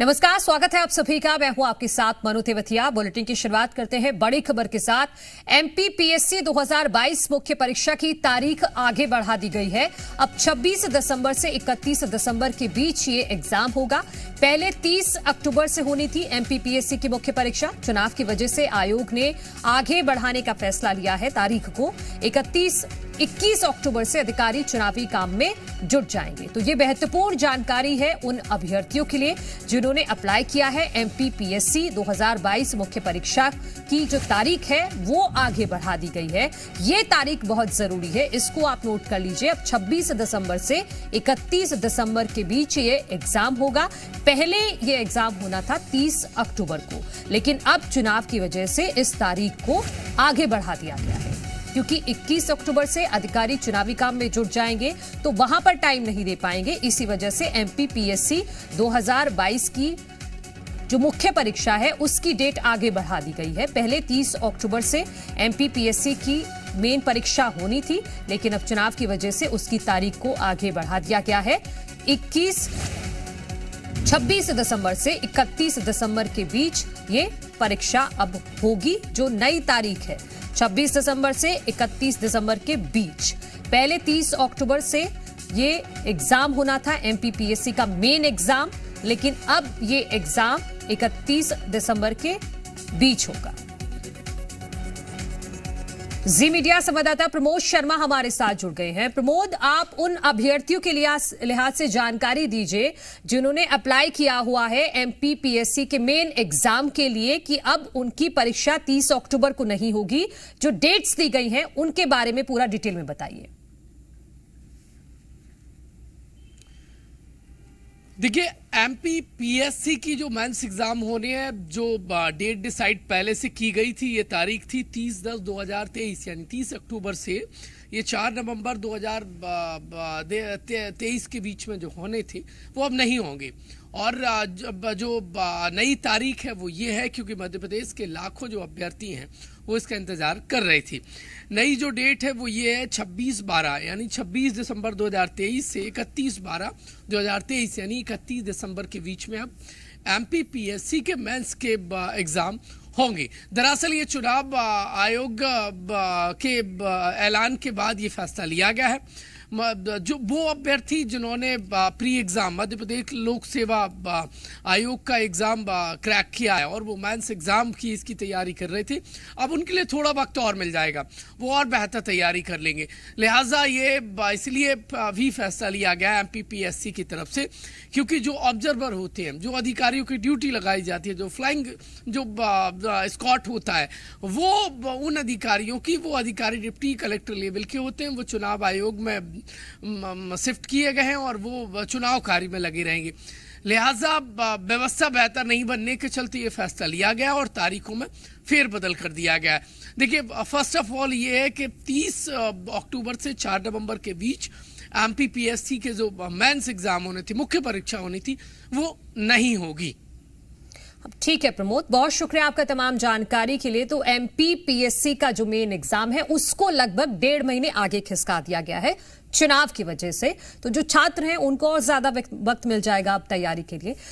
नमस्कार, स्वागत है आप सभी का। मैं हूं आपके साथ मनु तेवतिया। बुलेटिन की शुरुआत करते हैं बड़ी खबर के साथ। एमपीपीएससी 2022 मुख्य परीक्षा की तारीख आगे बढ़ा दी गई है। अब 26 दिसंबर से 31 दिसंबर के बीच ये एग्जाम होगा। पहले 30 अक्टूबर से होनी थी एमपीपीएससी की मुख्य परीक्षा। चुनाव की वजह से आयोग ने आगे बढ़ाने का फैसला लिया है तारीख को। 21 अक्टूबर से अधिकारी चुनावी काम में जुट जाएंगे। तो ये महत्वपूर्ण जानकारी है उन अभ्यर्थियों के लिए जिन्होंने अप्लाई किया है। एमपीपीएससी 2022 मुख्य परीक्षा की जो तारीख है वो आगे बढ़ा दी गई है। ये तारीख बहुत जरूरी है, इसको आप नोट कर लीजिए। अब 26 दिसंबर से 31 दिसंबर के बीच ये एग्जाम होगा। पहले ये एग्जाम होना था 30 अक्टूबर को, लेकिन अब चुनाव की वजह से इस तारीख को आगे बढ़ा दिया गया है, क्योंकि 21 अक्टूबर से अधिकारी चुनावी काम में जुट जाएंगे तो वहां पर टाइम नहीं दे पाएंगे। इसी वजह से एमपीपीएससी 2022 की जो मुख्य परीक्षा है उसकी डेट आगे बढ़ा दी गई है। पहले 30 अक्टूबर से एमपीपीएससी की मेन परीक्षा होनी थी, लेकिन अब चुनाव की वजह से उसकी तारीख को आगे बढ़ा दिया गया है। 26 दिसंबर से 31 दिसंबर के बीच ये परीक्षा अब होगी। जो नई तारीख है 26 दिसंबर से 31 दिसंबर के बीच। पहले 30 अक्टूबर से ये एग्जाम होना था एमपीपीएससी का मेन एग्जाम, लेकिन अब ये एग्जाम 31 दिसंबर के बीच होगा। जी मीडिया संवाददाता प्रमोद शर्मा हमारे साथ जुड़ गए हैं। प्रमोद, आप उन अभ्यर्थियों के लिहाज से जानकारी दीजिए जिन्होंने अप्लाई किया हुआ है एमपीपीएससी के मेन एग्जाम के लिए कि अब उनकी परीक्षा 30 अक्टूबर को नहीं होगी। जो डेट्स दी गई हैं उनके बारे में पूरा डिटेल में बताइए। देखिए, एमपीपीएससी की जो मेंस एग्जाम होने हैं, जो डेट डिसाइड पहले से की गई थी, ये तारीख थी 30/10/2023, यानी 30 अक्टूबर से ये 4 नवंबर 2023 के बीच में जो होने थे वो अब नहीं होंगे। और जो नई तारीख है वो ये है क्योंकि मध्य प्रदेश के लाखों जो अभ्यर्थी हैं वो इसका इंतजार कर रहे थे। नई जो डेट है वो ये है 26/12, यानी 26 दिसंबर 2023 से 31/12/2023, यानी 31 दिसंबर के बीच में अब एमपीपीएससी के मेंस के एग्जाम होंगे। दरअसल ये चुनाव आयोग के ऐलान के बाद ये फैसला लिया गया है। जो वो अभ्यर्थी जिन्होंने प्री एग्जाम मध्य प्रदेश लोक सेवा आयोग का एग्जाम क्रैक किया है और वो मेंस एग्जाम की इसकी तैयारी कर रहे थे, अब उनके लिए थोड़ा वक्त और मिल जाएगा, वो और बेहतर तैयारी कर लेंगे। लिहाजा ये इसलिए भी फैसला लिया गया एमपीपीएससी की तरफ से, क्योंकि जो ऑब्जर्वर होते हैं, जो अधिकारियों की ड्यूटी लगाई जाती है, जो फ्लाइंग जो स्कॉट होता है, वो उन अधिकारियों की, वो अधिकारी डिप्टी कलेक्टर लेवल के होते हैं, वो चुनाव आयोग में शिफ्ट किए गए हैं और वो चुनाव कार्य में लगे रहेंगे। लिहाजा व्यवस्था बेहतर नहीं बनने के चलते ये फैसला लिया गया और तारीखों में फेरबदल कर दिया गया है। देखिए, फर्स्ट ऑफ ऑल ये है कि 30 अक्टूबर से 4 नवंबर के बीच एमपीपीएससी के जो मेंस एग्जाम होने थे, मुख्य परीक्षा होनी थी, वो नहीं होगी। ठीक है प्रमोद, बहुत शुक्रिया आपका तमाम जानकारी के लिए। तो एमपीपीएससी का जो मेन एग्जाम है उसको लगभग 1.5 महीने आगे खिसका दिया गया है चुनाव की वजह से। तो जो छात्र हैं उनको और ज्यादा वक्त मिल जाएगा अब तैयारी के लिए।